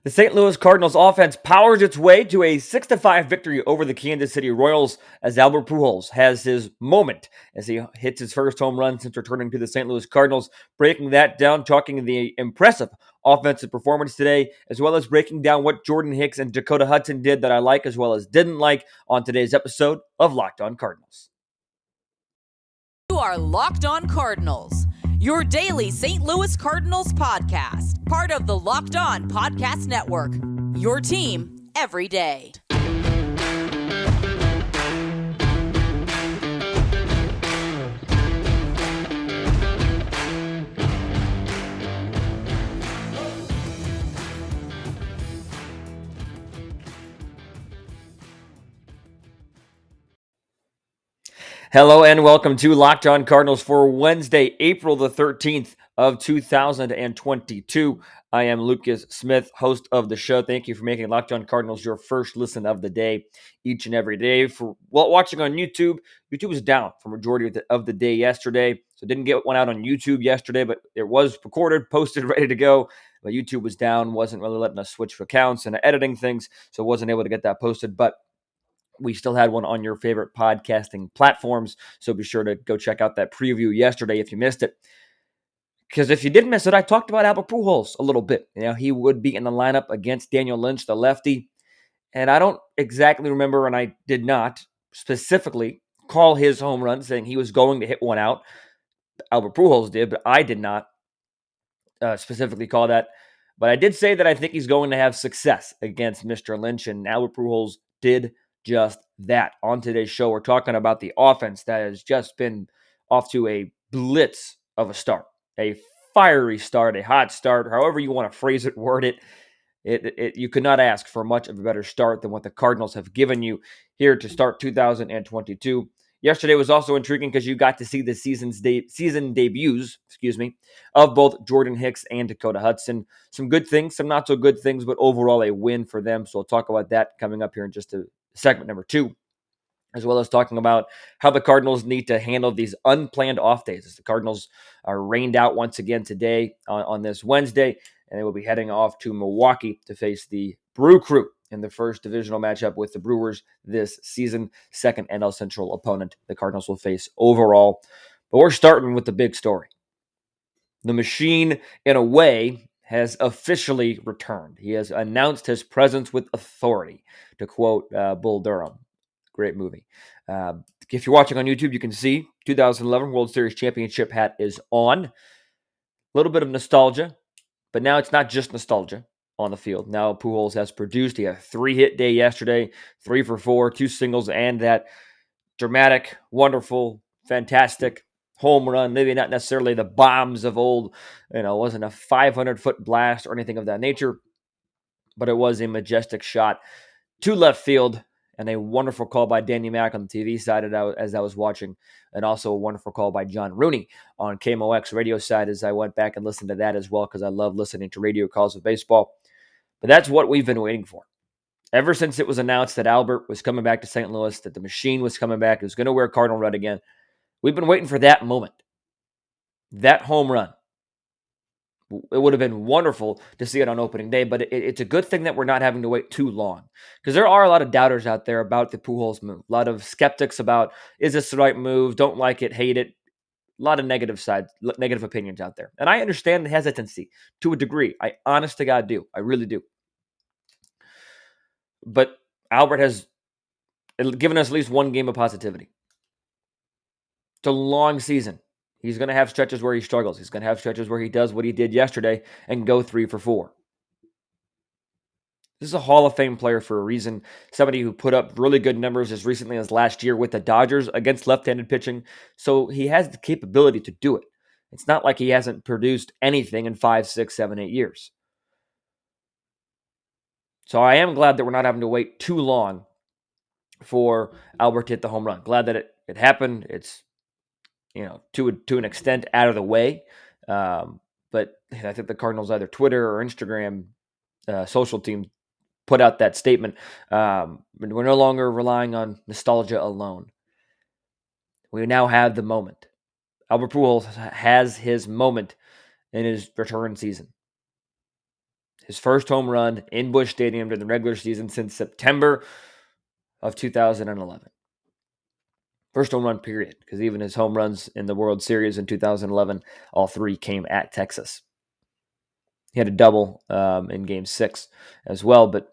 The St. Louis Cardinals offense powers its way to a 6-5 victory over the Kansas City Royals as Albert Pujols has his moment as he hits his first home run since returning to the St. Louis Cardinals. Breaking that down, talking the impressive offensive performance today, as well as breaking down what Jordan Hicks and Dakota Hudson did that I like as well as didn't like on today's episode of Locked On Cardinals. You are Locked On Cardinals, your daily St. Louis Cardinals podcast, part of the Locked On Podcast Network, your team every day. Hello and welcome to Locked On Cardinals for Wednesday, April the 13th of 2022. I am Lucas Smith, host of the show. Thank you for making Locked On Cardinals your first listen of the day, each and every day. For watching on YouTube, YouTube was down for majority of the day yesterday, so didn't get one out on YouTube yesterday, but it was recorded, posted, ready to go. But YouTube was down, wasn't really letting us switch accounts and editing things, so wasn't able to get that posted. But we still had one on your favorite podcasting platforms, so be sure to go check out that preview yesterday if you missed it. Because if you did miss it, I talked about Albert Pujols a little bit. You know, he would be in the lineup against Daniel Lynch, the lefty. And I don't exactly remember, and I did not specifically call his home run saying he was going to hit one out. Albert Pujols did, but I did not specifically call that. But I did say that I think he's going to have success against Mr. Lynch, and Albert Pujols did just that. On today's show, we're talking about the offense that has just been off to a blitz of a start, a fiery start, a hot start, however you want to phrase it, word it. You could not ask for much of a better start than what the Cardinals have given you here to start 2022. Yesterday was also intriguing because you got to see the season debuts, of both Jordan Hicks and Dakota Hudson. Some good things, some not so good things, but overall a win for them. So we'll talk about that coming up here in just a segment number 2, as well as talking about how the Cardinals need to handle these unplanned off days. As the Cardinals are rained out once again today on this Wednesday, and they will be heading off to Milwaukee to face the Brew Crew in the first divisional matchup with the Brewers this season. Second NL Central opponent the Cardinals will face overall. But we're starting with the big story. The machine, in a way, has officially returned. He has announced his presence with authority, to quote Bull Durham. Great movie. If you're watching on YouTube, you can see 2011 World Series championship hat is on. A little bit of nostalgia, but now it's not just nostalgia on the field. Now Pujols has produced. He had a 3-hit day yesterday, 3 for 4, 2 singles, and that dramatic, wonderful, fantastic home run. Maybe not necessarily the bombs of old, it wasn't a 500-foot blast or anything of that nature, but it was a majestic shot to left field, and a wonderful call by Danny Mac on the TV side as I was watching, and also a wonderful call by John Rooney on KMOX radio side as I went back and listened to that as well, because I love listening to radio calls of baseball. But that's what we've been waiting for. Ever since it was announced that Albert was coming back to St. Louis, that the machine was coming back, he was going to wear Cardinal red again, we've been waiting for that moment, that home run. It would have been wonderful to see it on opening day, but it's a good thing that we're not having to wait too long, because there are a lot of doubters out there about the Pujols move. A lot of skeptics about, is this the right move? Don't like it, hate it. A lot of negative opinions out there. And I understand the hesitancy to a degree. I honest to God do. I really do. But Albert has given us at least one game of positivity. It's a long season. He's going to have stretches where he struggles. He's going to have stretches where he does what he did yesterday and go 3 for 4. This is a Hall of Fame player for a reason. Somebody who put up really good numbers as recently as last year with the Dodgers against left-handed pitching. So he has the capability to do it. It's not like he hasn't produced anything in 5, 6, 7, 8 years. So I am glad that we're not having to wait too long for Albert to hit the home run. Glad that it happened. It's, to an extent out of the way. But I think the Cardinals, either Twitter or Instagram social team, put out that statement. We're no longer relying on nostalgia alone. We now have the moment. Albert Pujols has his moment in his return season. His first home run in Busch Stadium during the regular season since September of 2011. First home run period, because even his home runs in the World Series in 2011, all three came at Texas. He had a double in Game 6 as well, but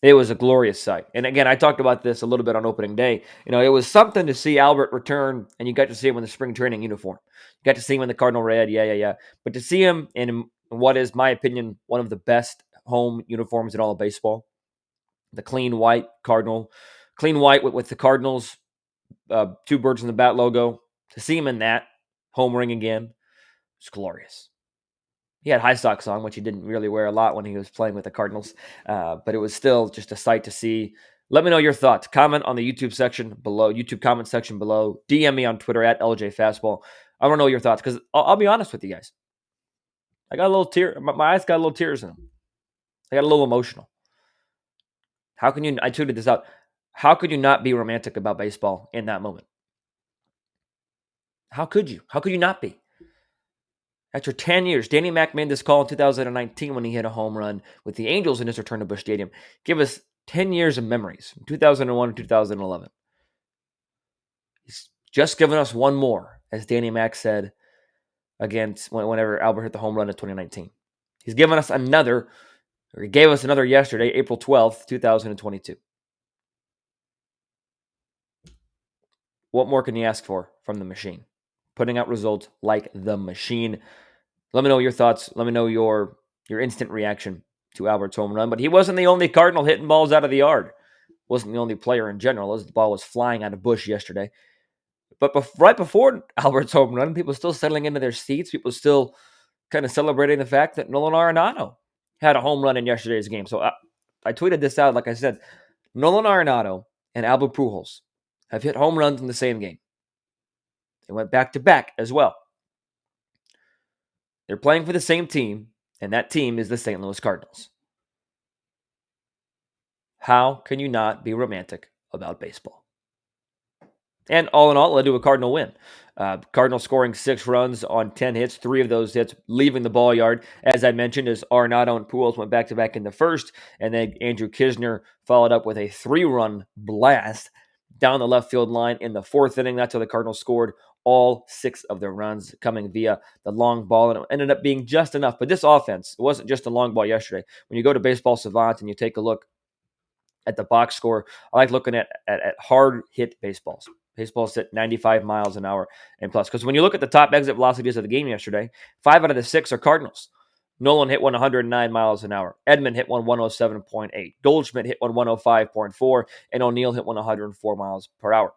it was a glorious sight. And again, I talked about this a little bit on opening day. It was something to see Albert return, and you got to see him in the spring training uniform. You got to see him in the Cardinal red, yeah. But to see him in what is, my opinion, one of the best home uniforms in all of baseball, the clean white Cardinal, clean white with the Cardinals, two birds in the bat logo. To see him in that home ring again, it's glorious. He had high socks on, which he didn't really wear a lot when he was playing with the Cardinals, but it was still just a sight to see. Let me know your thoughts. Comment on the YouTube section below, YouTube comment section below. DM me on Twitter at LJ Fastball. I want to know your thoughts because I'll be honest with you guys. I got a little tear. My eyes got a little tears in them. I got a little emotional. How can you? I tweeted this out. How could you not be romantic about baseball in that moment? How could you? How could you not be? After 10 years, Danny Mac made this call in 2019 when he hit a home run with the Angels in his return to Busch Stadium. Give us 10 years of memories from 2001 to 2011. He's just given us one more, as Danny Mac said against whenever Albert hit the home run in 2019. He's given us another, or he gave us another yesterday, April 12th, 2022. What more can you ask for from the machine? Putting out results like the machine. Let me know your thoughts. Let me know your instant reaction to Albert's home run. But he wasn't the only Cardinal hitting balls out of the yard. Wasn't the only player in general, as the ball was flying out of Busch yesterday. But right before Albert's home run, people still settling into their seats. People still kind of celebrating the fact that Nolan Arenado had a home run in yesterday's game. So I tweeted this out, like I said. Nolan Arenado and Albert Pujols have hit home runs in the same game. They went back-to-back as well. They're playing for the same team, and that team is the St. Louis Cardinals. How can you not be romantic about baseball? And all in all, it led to a Cardinal win. Cardinal scoring 6 runs on 10 hits, 3 of those hits leaving the ball yard. As I mentioned, as Arenado and Pujols went back-to-back in the first, and then Andrew Knizner followed up with a 3-run blast down the left field line in the 4th inning. That's how the Cardinals scored all 6 of their runs, coming via the long ball, and it ended up being just enough. But this offense, it wasn't just a long ball yesterday. When you go to Baseball Savant and you take a look at the box score, I like looking at hard hit baseballs. Baseballs hit 95 miles an hour and plus. Because when you look at the top exit velocities of the game yesterday, 5 out of the 6 are Cardinals. Nolan hit one 109 miles an hour. Edman hit one 107.8. Goldschmidt hit one 105.4. And O'Neill hit one 104 miles per hour.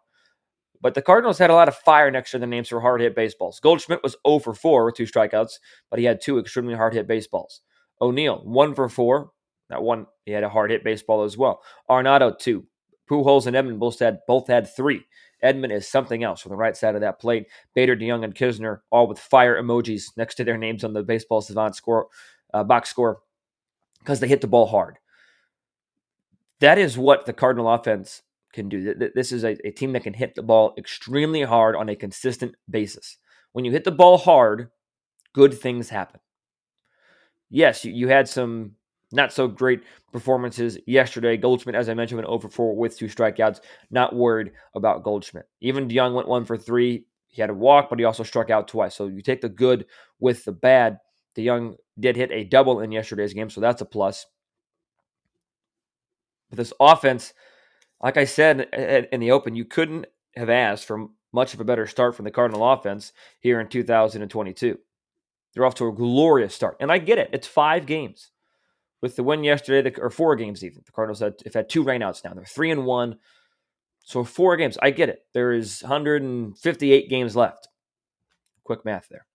But the Cardinals had a lot of fire next to their names for hard hit baseballs. Goldschmidt was 0 for 4 with 2 strikeouts, but he had 2 extremely hard hit baseballs. O'Neill, 1 for 4. That one, he had a hard hit baseball as well. Arenado, 2. Pujols and Edman both had 3. Edman is something else from the right side of that plate. Bader, DeYoung, and Knizner, all with fire emojis next to their names on the Baseball Savant box score because they hit the ball hard. That is what the Cardinal offense can do. This is a team that can hit the ball extremely hard on a consistent basis. When you hit the ball hard, good things happen. Yes, you had some not so great performances yesterday. Goldschmidt, as I mentioned, went 0 for 4 with 2 strikeouts. Not worried about Goldschmidt. Even DeYoung went 1 for 3. He had a walk, but he also struck out twice. So you take the good with the bad. DeYoung did hit a double in yesterday's game, so that's a plus. But this offense, like I said in the open, you couldn't have asked for much of a better start from the Cardinal offense here in 2022. They're off to a glorious start. And I get it. It's 5 games. With the win yesterday, or 4 games even. The Cardinals have had 2 rainouts now. They're 3-1. So 4 games. I get it. There is 158 games left. Quick math there.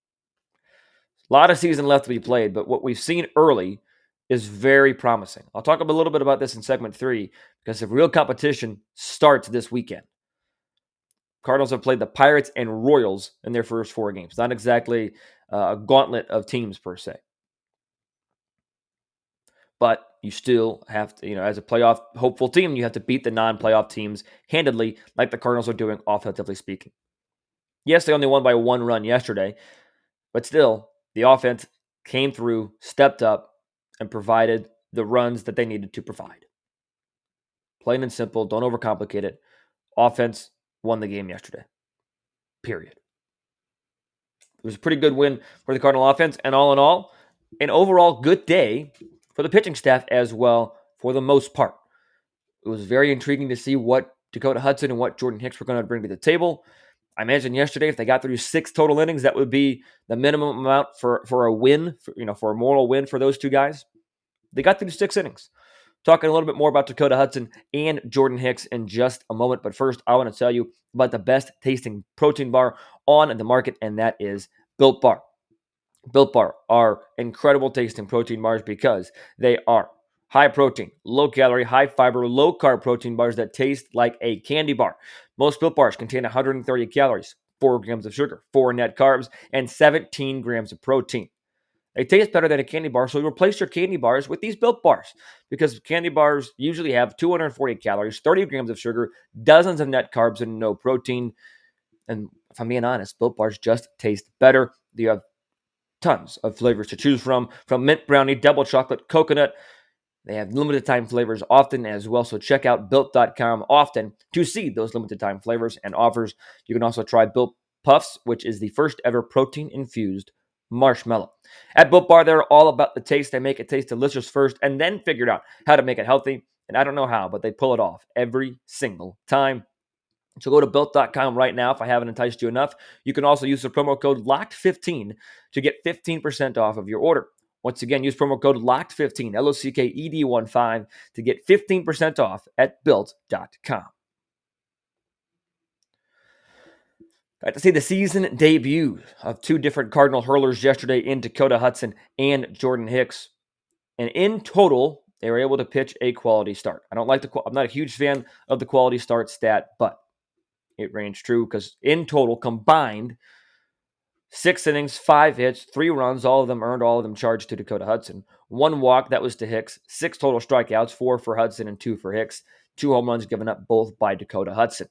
A lot of season left to be played, but what we've seen early is very promising. I'll talk a little bit about this in segment 3 because the real competition starts this weekend. Cardinals have played the Pirates and Royals in their first 4 games. Not exactly a gauntlet of teams per se. But you still have to, as a playoff hopeful team, you have to beat the non-playoff teams handedly, like the Cardinals are doing offensively speaking. Yes, they only won by 1 run yesterday, but still, the offense came through, stepped up, and provided the runs that they needed to provide. Plain and simple. Don't overcomplicate it. Offense won the game yesterday. Period. It was a pretty good win for the Cardinal offense. And all in all, an overall good day for the pitching staff as well, for the most part. It was very intriguing to see what Dakota Hudson and what Jordan Hicks were going to bring to the table. I imagine yesterday, if they got through 6 total innings, that would be the minimum amount for a win, for a moral win for those two guys. They got through 6 innings. Talking a little bit more about Dakota Hudson and Jordan Hicks in just a moment. But first, I want to tell you about the best tasting protein bar on the market, and that is Built Bar. Built Bar are incredible tasting protein bars because they are high protein, low calorie, high fiber, low carb protein bars that taste like a candy bar. Most Built Bars contain 130 calories, 4 grams of sugar, 4 net carbs, and 17 grams of protein. They taste better than a candy bar, so you replace your candy bars with these Built Bars because candy bars usually have 240 calories, 30 grams of sugar, dozens of net carbs, and no protein. And if I'm being honest, Built Bars just taste better. You have tons of flavors to choose from mint brownie, double chocolate, coconut. They have limited time flavors often as well, so check out Built.com often to see those limited time flavors and offers. You can also try Built Puffs, which is the first ever protein-infused marshmallow. At Built Bar, they're all about the taste. They make it taste delicious first and then figured out how to make it healthy. And I don't know how, but they pull it off every single time. So go to Built.com right now if I haven't enticed you enough. You can also use the promo code LOCKED15 to get 15% off of your order. Once again, use promo code LOCKED15, LOCKED15, to get 15% off at Built.com. Got to see the season debut of 2 different Cardinal hurlers yesterday in Dakota Hudson and Jordan Hicks. And in total, they were able to pitch a quality start. I'm not a huge fan of the quality start stat, but it ranged true because in total, combined, 6 innings, 5 hits, 3 runs, all of them earned, all of them charged to Dakota Hudson. 1 walk, that was to Hicks. 6 total strikeouts, 4 for Hudson and 2 for Hicks. 2 home runs given up, both by Dakota Hudson.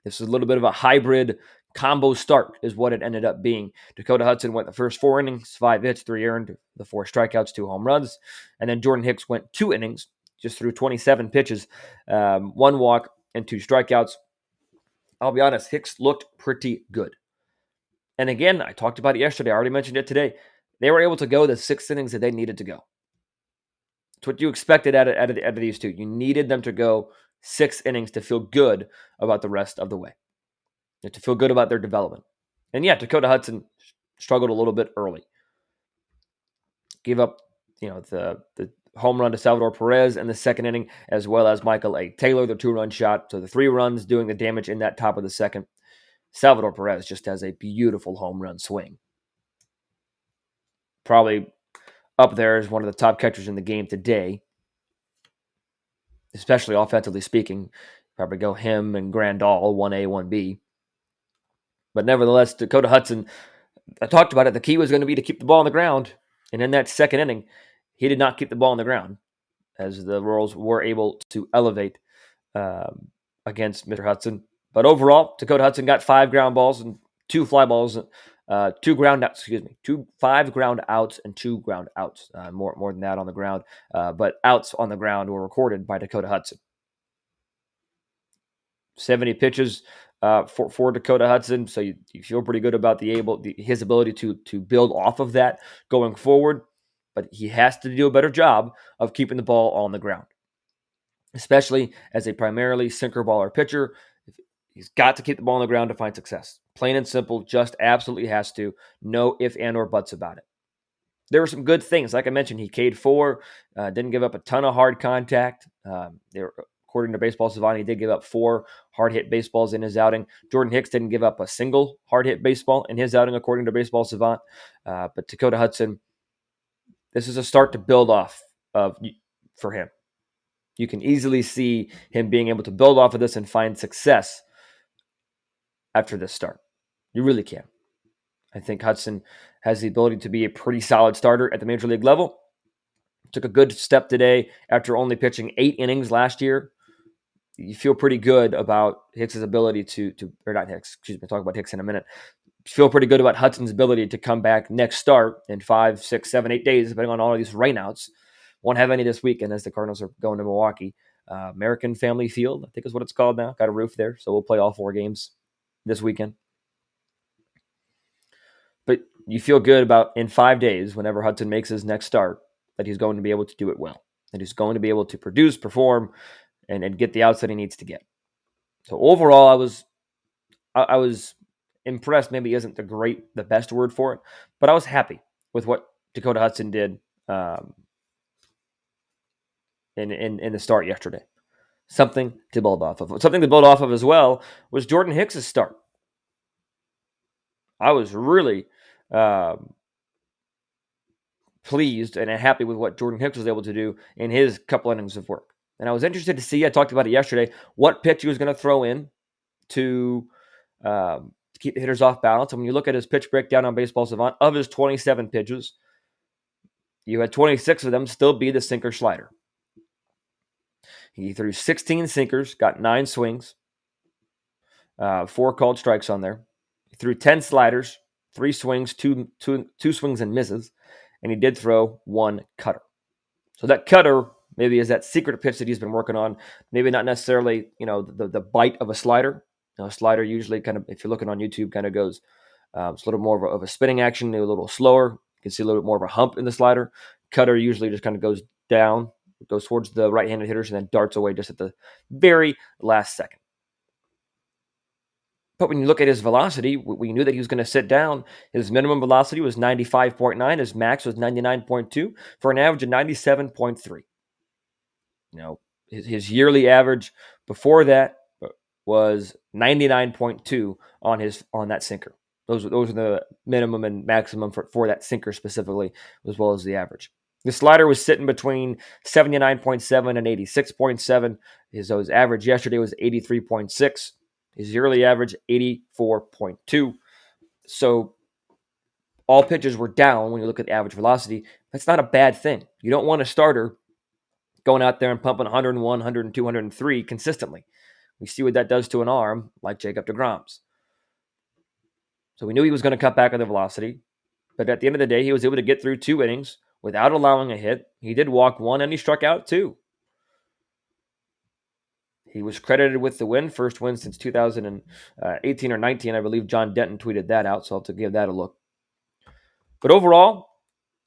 This is a little bit of a hybrid combo start is what it ended up being. Dakota Hudson went the first 4 innings, 5 hits, 3 earned, the 4 strikeouts, 2 home runs. And then Jordan Hicks went 2 innings, just threw 27 pitches, 1 walk, and 2 strikeouts. I'll be honest, Hicks looked pretty good. And again, I talked about it yesterday. I already mentioned it today. They were able to go the 6 innings that they needed to go. It's what you expected out of these two. You needed them to go 6 innings to feel good about the rest of the way, and to feel good about their development. And yeah, Dakota Hudson struggled a little bit early. Gave up, the home run to Salvador Perez in the second inning, as well as Michael A. Taylor, the 2-run shot. So the 3 runs doing the damage in that top of the second. Salvador Perez just has a beautiful home run swing. Probably up there as one of the top catchers in the game today, especially offensively speaking. Probably go him and Grandal, 1A, 1B. But nevertheless, Dakota Hudson, I talked about it, the key was going to be to keep the ball on the ground. And in that second inning, he did not keep the ball on the ground, as the Royals were able to elevate against Mr. Hudson. But overall, Dakota Hudson got 5 ground balls and 2 fly balls, 5 ground outs and 2 ground outs. More than that on the ground. But outs on the ground were recorded by Dakota Hudson. 70 pitches for Dakota Hudson. So you feel pretty good about his ability to build off of that going forward. But he has to do a better job of keeping the ball on the ground, especially as a primarily sinker baller pitcher. He's got to keep the ball on the ground to find success. Plain and simple, just absolutely has to. No if and or buts about it. There were some good things. Like I mentioned, he K'd 4, didn't give up a ton of hard contact. According to Baseball Savant, he did give up 4 hard-hit baseballs in his outing. Jordan Hicks didn't give up a single hard-hit baseball in his outing, according to Baseball Savant. But Dakota Hudson, this is a start to build off of for him. You can easily see him being able to build off of this and find success after this start. You really can. I think Hudson has the ability to be a pretty solid starter at the major league level. Took a good step today after only pitching 8 innings last year. You feel pretty good about Hicks' ability or not Hicks, excuse me, talk about Hicks in a minute. feel pretty good about Hudson's ability to come back next start in 5, 6, 7, 8 days, depending on all of these rainouts. Won't have any this weekend as the Cardinals are going to Milwaukee. American Family Field, I think is what it's called now. Got a roof there, so we'll play all 4 games this weekend. But you feel good about in 5 days, whenever Hudson makes his next start, that he's going to be able to do it well, that he's going to be able to produce, perform, and get the outs that he needs to get. So overall, I was impressed. Maybe isn't the best word for it, but I was happy with what Dakota Hudson did in the start yesterday. Something to build off of. Something to build off of as well was Jordan Hicks' start. I was really pleased and happy with what Jordan Hicks was able to do in his couple innings of work. And I was interested to see, I talked about it yesterday, what pitch he was going to throw in to keep the hitters off balance. And when you look at his pitch breakdown on Baseball Savant, of his 27 pitches, you had 26 of them still be the sinker slider. He threw 16 sinkers, got 9 swings, 4 called strikes on there. He threw 10 sliders, 3 swings, two swings and misses, and he did throw 1 cutter. So that cutter maybe is that secret pitch that he's been working on. Maybe not necessarily, the bite of a slider. A slider usually kind of, if you're looking on YouTube, kind of goes it's a little more of a spinning action, a little slower. You can see a little bit more of a hump in the slider. Cutter usually just kind of goes down, goes towards the right-handed hitters, and then darts away just at the very last second. But when you look at his velocity, we knew that he was going to sit down. His minimum velocity was 95.9. His max was 99.2 for an average of 97.3. His yearly average before that was 99.2 on that sinker. Those are the minimum and maximum for that sinker specifically, as well as the average. The slider was sitting between 79.7 and 86.7. His average yesterday was 83.6. His yearly average, 84.2. So all pitches were down when you look at the average velocity. That's not a bad thing. You don't want a starter going out there and pumping 101, 102, 103 consistently. We see what that does to an arm like Jacob deGrom's. So we knew he was going to cut back on the velocity. But at the end of the day, he was able to get through 2 innings without allowing a hit. He did walk 1 and he struck out 2. He was credited with the win, first win since 2018 or 19. I believe John Denton tweeted that out, so I'll have to give that a look. But overall,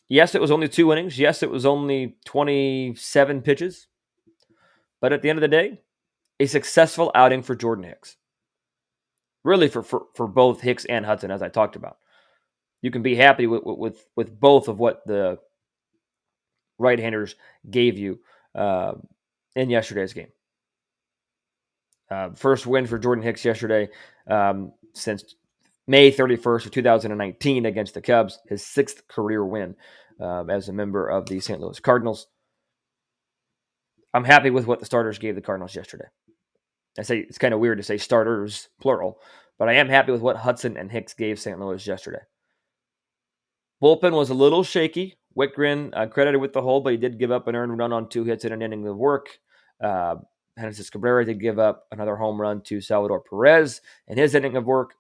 yes, it was only 2 innings. Yes, it was only 27 pitches. But at the end of the day, a successful outing for Jordan Hicks. Really for both Hicks and Hudson, as I talked about. You can be happy with both of what the right-handers gave you in yesterday's game. First win for Jordan Hicks yesterday since May 31st of 2019 against the Cubs. His 6th career win as a member of the St. Louis Cardinals. I'm happy with what the starters gave the Cardinals yesterday. I say it's kind of weird to say starters, plural, but I am happy with what Hudson and Hicks gave St. Louis yesterday. Bullpen was a little shaky. Wickgren credited with the hole, but he did give up an earned run on 2 hits in an inning of work. Genesis Cabrera did give up another home run to Salvador Perez in his inning of work.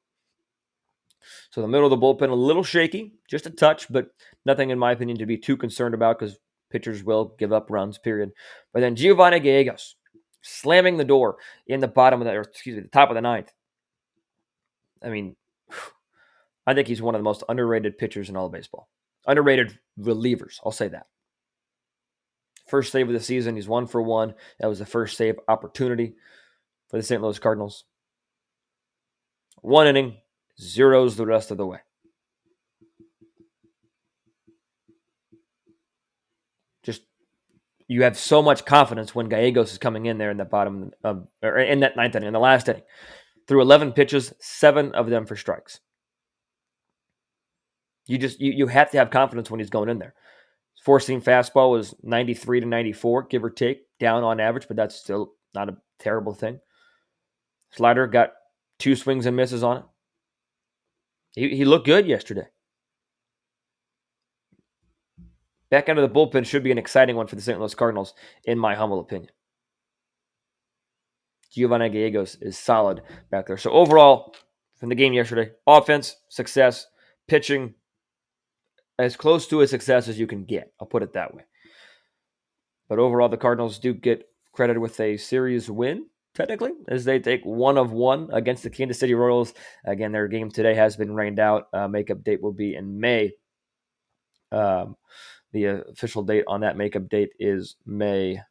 So the middle of the bullpen, a little shaky, just a touch, but nothing, in my opinion, to be too concerned about because pitchers will give up runs, period. But then Giovanni Gallegos slamming the door in the the top of the 9th. I mean, I think he's one of the most underrated pitchers in all of baseball. Underrated relievers, I'll say that. First save of the season, he's 1 for 1. That was the first save opportunity for the St. Louis Cardinals. 1 inning, zeros the rest of the way. Just, you have so much confidence when Gallegos is coming in there in the bottom or in that 9th inning, in the last inning. Through 11 pitches, 7 of them for strikes. You have to have confidence when he's going in there. Four-seam fastball was 93 to 94, give or take, down on average, but that's still not a terrible thing. Slider got 2 swings and misses on it. He looked good yesterday. Back end of the bullpen should be an exciting one for the St. Louis Cardinals, in my humble opinion. Giovanni Gallegos is solid back there. So overall, from the game yesterday. Offense, success. Pitching, as close to a success as you can get. I'll put it that way. But overall, the Cardinals do get credited with a series win, technically, as they take 1 of 1 against the Kansas City Royals. Again, their game today has been rained out. Makeup date will be in May. The official date on that makeup date is May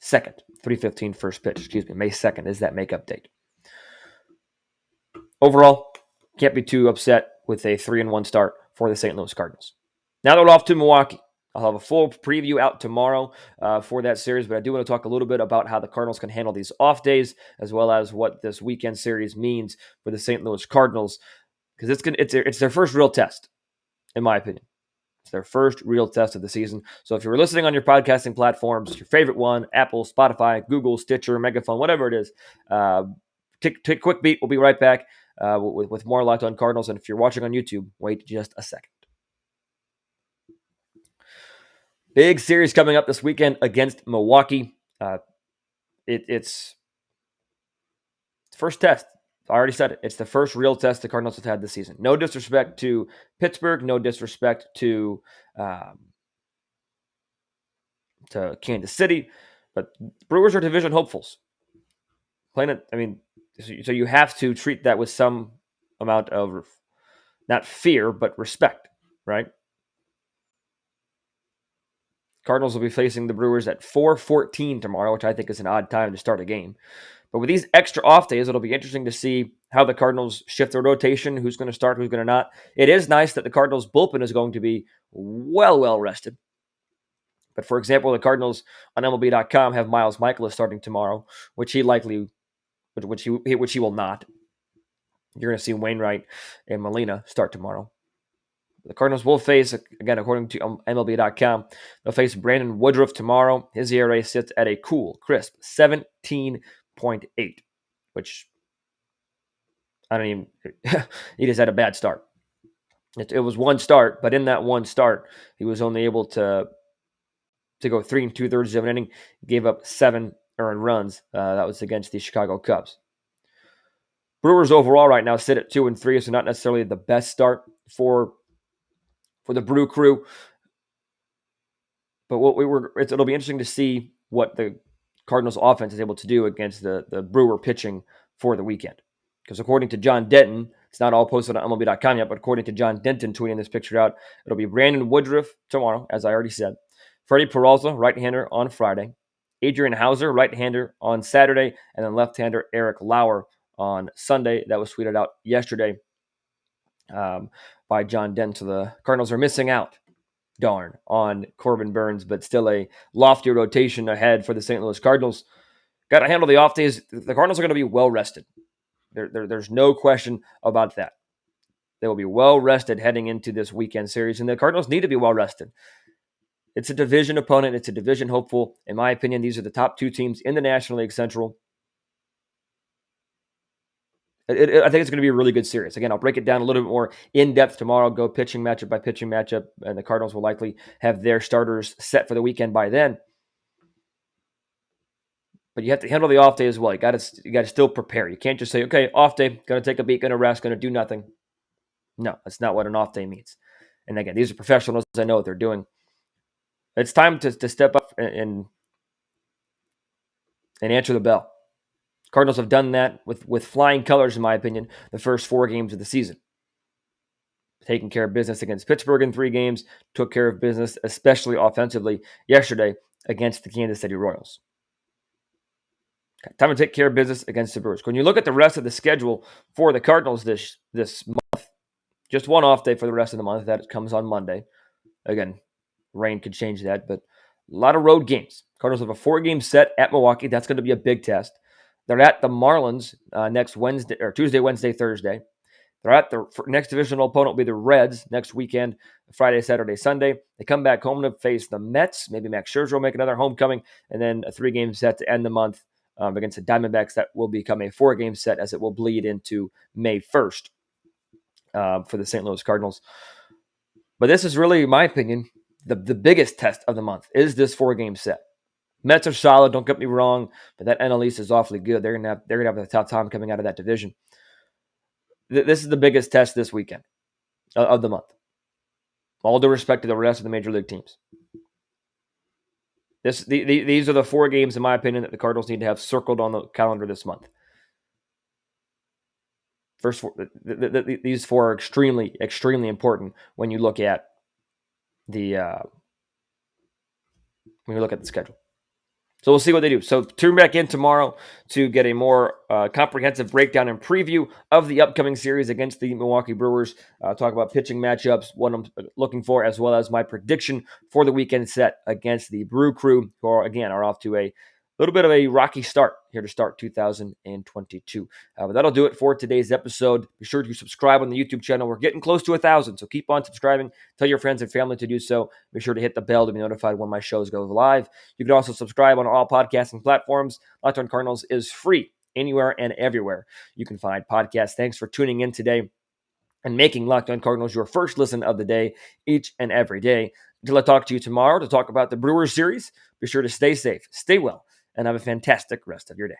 2nd, 3:15 first pitch. Excuse me, May 2nd is that makeup date. Overall, can't be too upset with a 3-1 start for the St. Louis Cardinals. Now they're off to Milwaukee. I'll have a full preview out tomorrow for that series, but I do want to talk a little bit about how the Cardinals can handle these off days, as well as what this weekend series means for the St. Louis Cardinals, because it's their first real test, in my opinion. It's their first real test of the season. So if you're listening on your podcasting platforms, your favorite one, Apple, Spotify, Google, Stitcher, Megaphone, whatever it is, take a quick beat. We'll be right back with more Locked On Cardinals. And if you're watching on YouTube, wait just a second. Big series coming up this weekend against Milwaukee. It's first test. I already said it. It's the first real test the Cardinals have had this season. No disrespect to Pittsburgh. No disrespect to Kansas City. But Brewers are division hopefuls. Playing it, I mean, so you have to treat that with some amount of, not fear, but respect, right? Cardinals will be facing the Brewers at 4:14 tomorrow, which I think is an odd time to start a game. But with these extra off days, it'll be interesting to see how the Cardinals shift their rotation, who's going to start, who's going to not. It is nice that the Cardinals bullpen is going to be well rested. But for example, the Cardinals on MLB.com have Miles Michaelis starting tomorrow, which he will not. You're going to see Wainwright and Molina start tomorrow. The Cardinals will face, again, according to MLB.com, they'll face Brandon Woodruff tomorrow. His ERA sits at a cool, crisp 17.8, which I don't even, he just had a bad start. It was one start, but in that one start, he was only able to go 3 2/3 of an inning, gave up 7 earned runs. That was against the Chicago Cubs. Brewers overall right now sit at 2-3, so not necessarily the best start for the Brew Crew. But it'll be interesting to see what the Cardinals offense is able to do against the Brewer pitching for the weekend. Because according to John Denton, it's not all posted on MLB.com yet, but according to John Denton tweeting this picture out, it'll be Brandon Woodruff tomorrow, as I already said. Freddie Peralta, right-hander, on Friday. Adrian Hauser, right-hander, on Saturday. And then left-hander Eric Lauer on Sunday. That was tweeted out yesterday by John Denton. So the Cardinals are missing out, darn, on Corbin Burnes, but still a lofty rotation ahead for the St. Louis Cardinals. Got to handle the off days. The Cardinals are going to be well-rested. There's no question about that. They will be well-rested heading into this weekend series, and the Cardinals need to be well-rested. It's a division opponent. It's a division hopeful. In my opinion, these are the top 2 teams in the National League Central. I think it's going to be a really good series. Again, I'll break it down a little bit more in-depth tomorrow, go pitching matchup by pitching matchup, and the Cardinals will likely have their starters set for the weekend by then. But you have to handle the off day as well. You got to still prepare. You can't just say, okay, off day, going to take a beat, going to rest, going to do nothing. No, that's not what an off day means. And again, these are professionals. I know what they're doing. It's time to step up and answer the bell. Cardinals have done that with flying colors, in my opinion, the first 4 games of the season. Taking care of business against Pittsburgh in 3 games, took care of business, especially offensively, yesterday against the Kansas City Royals. Okay, time to take care of business against the Brewers. When you look at the rest of the schedule for the Cardinals this month, just one off day for the rest of the month. That comes on Monday. Again, rain could change that, but a lot of road games. Cardinals have a 4-game set at Milwaukee. That's going to be a big test. They're at the Marlins next Wednesday, or Tuesday, Wednesday, Thursday. They're at the next divisional opponent will be the Reds next weekend, Friday, Saturday, Sunday. They come back home to face the Mets. Maybe Max Scherzer will make another homecoming, and then a 3-game set to end the month against the Diamondbacks. That will become a 4-game set as it will bleed into May 1st for the St. Louis Cardinals. But this is really, in my opinion, the biggest test of the month is this 4-game set. Mets are solid, don't get me wrong, but that NL East is awfully good. They're gonna have a tough time coming out of that division. This is the biggest test this weekend of the month. All due respect to the rest of the major league teams. These are the 4 games, in my opinion, that the Cardinals need to have circled on the calendar this month. First, these 4 are extremely, extremely important when you look at the schedule. So we'll see what they do. So tune back in tomorrow to get a more comprehensive breakdown and preview of the upcoming series against the Milwaukee Brewers. Talk about pitching matchups, what I'm looking for, as well as my prediction for the weekend set against the Brew Crew, who are off to a little bit of a rocky start here to start 2022. But that'll do it for today's episode. Be sure to subscribe on the YouTube channel. We're getting close to 1,000, so keep on subscribing. Tell your friends and family to do so. Be sure to hit the bell to be notified when my shows go live. You can also subscribe on all podcasting platforms. Locked On Cardinals is free anywhere and everywhere you can find podcasts. Thanks for tuning in today and making Locked On Cardinals your first listen of the day each and every day. Until I talk to you tomorrow to talk about the Brewers series, be sure to stay safe, stay well, and have a fantastic rest of your day.